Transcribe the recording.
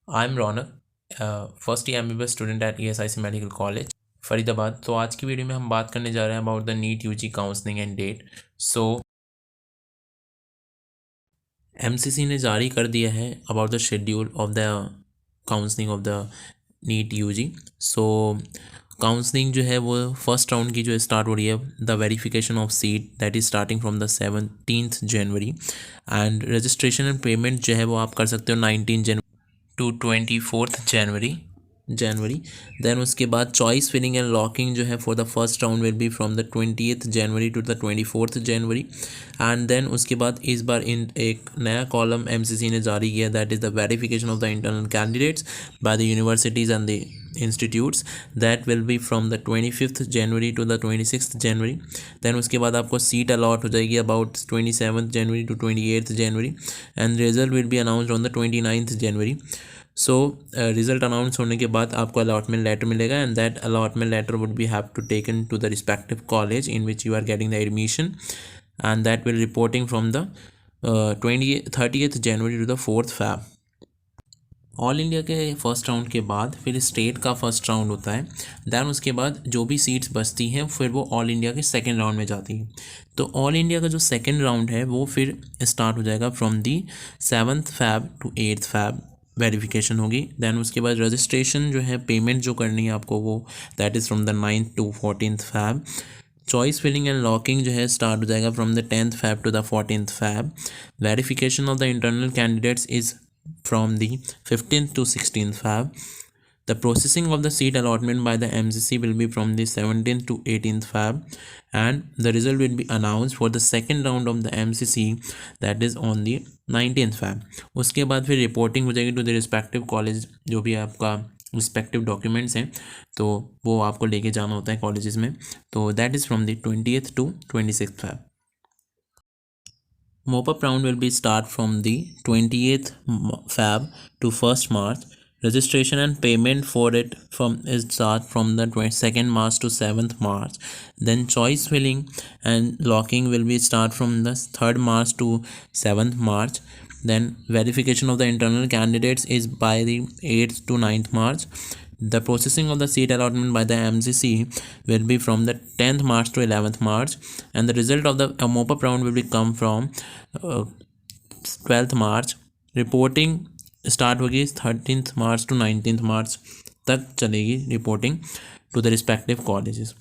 I'm Ronak, first year MBBS student at ESIC medical college Faridabad. तो आज की video में हम बात करने जा रहे हैं about the NEET UG counselling and date. So MCC ने जारी कर दिया है about the schedule of the counselling of the NEET UG. So counselling जो है वो फर्स्ट राउंड की जो स्टार्ट हो रही है, the verification of seat that is starting from the 17th January, and registration and payment जो है वो आप कर सकते हो 19 जनवरी टू 24th जनवरी। देन उसके बाद चॉइस फिलिंग एंड लॉकिंग जो है for the first round will be from the 20th January to the 24th January. And then उसके बाद इस बार इन एक नया कॉलम MCC ने जारी किया, that is the verification of the internal candidates by the universities and the institutes, that will be from the 25th January to the 26th January. Then उसके बाद आपको सीट अलॉट हो जाएगी about 27th January to 28th January, and result will be announced on the 29th January. So result announce होने के बाद आपको allotment letter मिलेगा, and that allotment letter would be have to taken to the respective college in which you are getting the admission, and that will reporting from the 30th January to the 4th Feb। All India के first round के बाद फिर state का first round होता है। Then उसके बाद जो भी सीट्स बचती हैं फिर वो ऑल इंडिया के सेकेंड राउंड में जाती हैं। तो ऑल इंडिया का जो सेकेंड राउंड है वो फिर स्टार्ट हो जाएगा from the 7th Feb to 8th Feb। Verification होगी। दैन उसके बाद रजिस्ट्रेशन जो है, पेमेंट जो करनी है आपको, वो that is from the 9th to 14th Feb। Choice filling and locking जो है स्टार्ट हो जाएगा from the 10th Feb to the 14th Feb। Verification of the internal candidates is from the 15th to 16th Feb. The processing of the seat allotment by the MCC will be from the 17th to 18th Feb, and the result will be announced for the second round of the MCC, that is on the 19th Feb. उसके बाद फिर reporting हो जाएगी to the respective college. जो भी आपका respective documents हैं तो वो आपको लेके जाना होता है कॉलेजेस में। तो that is from the 20th to 26th Feb. Mop-up round will be start from the 20th Feb to 1st March. Registration and payment for it is start from the 22nd March to 7th March. Then choice filling and locking will be start from the 3rd March to 7th March. Then verification of the internal candidates is by the 8th to 9th March. The processing of the seat allotment by the MCC will be from the 10th March to 11th March, and the result of the mop-up round will be come from 12th March. Reporting start होगी 13th March to 19th March तक चलेगी reporting to the respective colleges.